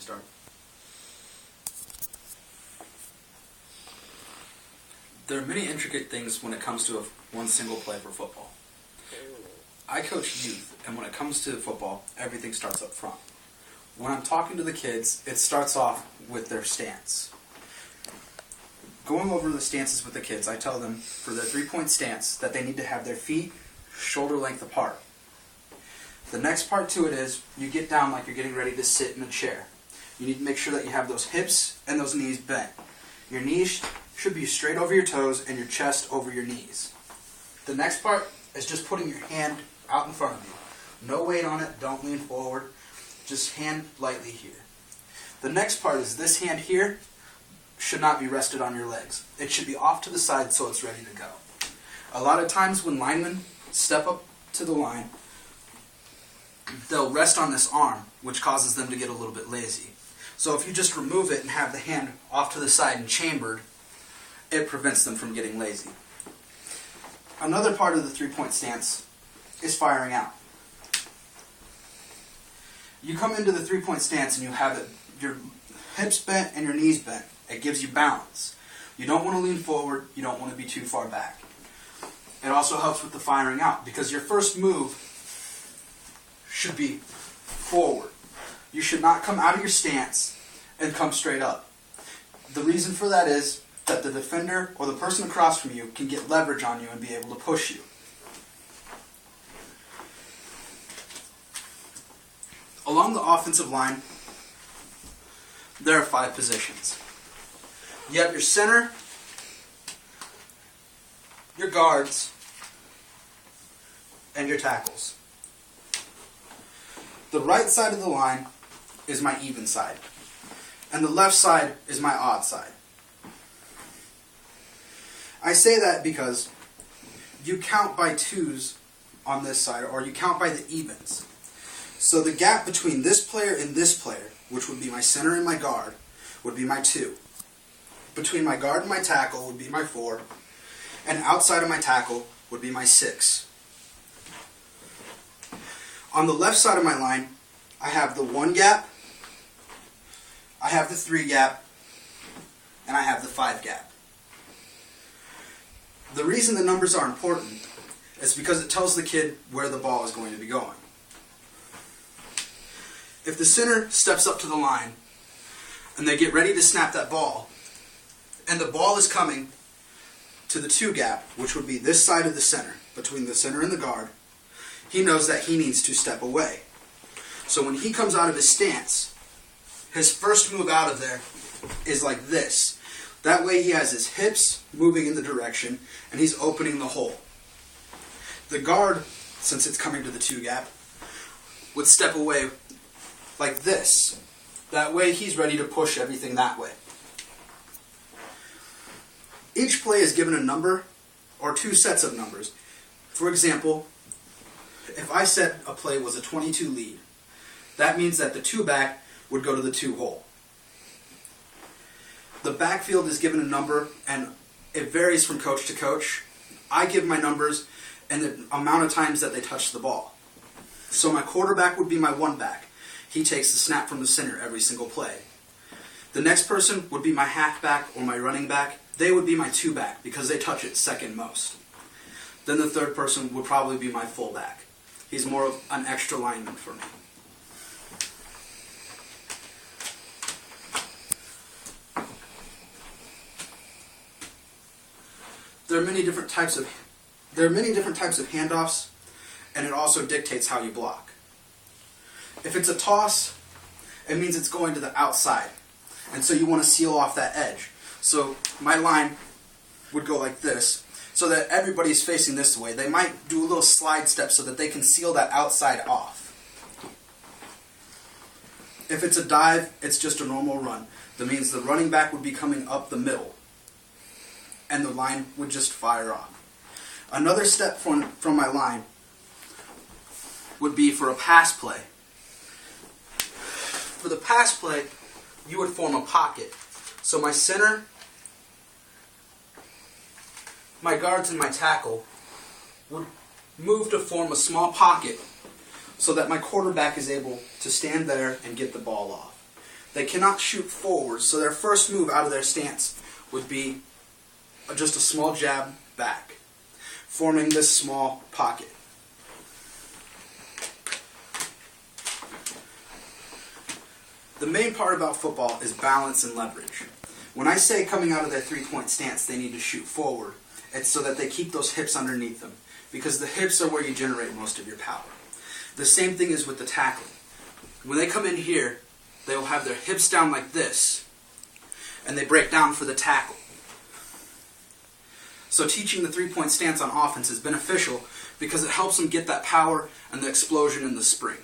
start. There are many intricate things when it comes to one single play for football. I coach youth, and when it comes to football, everything starts up front. When I'm talking to the kids, it starts off with their stance. Going over the stances with the kids, I tell them for their three-point stance that they need to have their feet shoulder length apart. The next part to it is you get down like you're getting ready to sit in a chair. You need to make sure that you have those hips and those knees bent. Your knees should be straight over your toes and your chest over your knees. The next part is just putting your hand out in front of you. No weight on it, don't lean forward, just hand lightly here. The next part is this hand here should not be rested on your legs. It should be off to the side so it's ready to go. A lot of times when linemen step up to the line, they'll rest on this arm, which causes them to get a little bit lazy. So if you just remove it and have the hand off to the side and chambered, it prevents them from getting lazy. Another part of the three-point stance is firing out. You come into the three-point stance and you have your hips bent and your knees bent. It gives you balance. You don't want to lean forward. You don't want to be too far back. It also helps with the firing out because your first move should be forward. You should not come out of your stance and come straight up. The reason for that is that the defender or the person across from you can get leverage on you and be able to push you. Along the offensive line, there are 5 positions. You have your center, your guards, and your tackles. The right side of the line is my even side, and the left side is my odd side. I say that because you count by 2s on this side, or you count by the evens. So the gap between this player and this player, which would be my center and my guard, would be my 2. Between my guard and my tackle would be my 4, and outside of my tackle would be my 6. On the left side of my line, I have the 1 gap, I have the 3 gap, and I have the 5 gap. The reason the numbers are important is because it tells the kid where the ball is going to be going. If the center steps up to the line and they get ready to snap that ball, and the ball is coming to the 2 gap, which would be this side of the center, between the center and the guard, he knows that he needs to step away. So when he comes out of his stance, his first move out of there is like this. That way he has his hips moving in the direction and he's opening the hole. The guard, since it's coming to the 2 gap, would step away like this. That way he's ready to push everything that way. Each play is given a number or 2 sets of numbers. For example, if I said a play was a 22 lead, that means that the 2 back would go to the 2 hole. The backfield is given a number, and it varies from coach to coach. I give my numbers and the amount of times that they touch the ball. So my quarterback would be my 1 back. He takes the snap from the center every single play. The next person would be my halfback or my running back. They would be my 2 back because they touch it second most. Then the third person would probably be my fullback. He's more of an extra lineman for me. There are many different types of handoffs, and it also dictates how you block. If it's a toss, it means it's going to the outside, and so you want to seal off that edge. So my line would go like this, so that everybody's facing this way. They might do a little slide step so that they can seal that outside off. If it's a dive, it's just a normal run. That means the running back would be coming up the middle, and the line would just fire off. Another step from my line would be for a pass play. For the pass play, you would form a pocket. So my center, my guards, and my tackle would move to form a small pocket so that my quarterback is able to stand there and get the ball off. They cannot shoot forward, so their first move out of their stance would be just a small jab back, forming this small pocket. The main part about football is balance and leverage. When I say coming out of their three-point stance they need to shoot forward, it's so that they keep those hips underneath them, because the hips are where you generate most of your power. The same thing is with the tackling. When they come in here, they will have their hips down like this, and they break down for the tackle. So teaching the three-point stance on offense is beneficial because it helps them get that power and the explosion and the spring.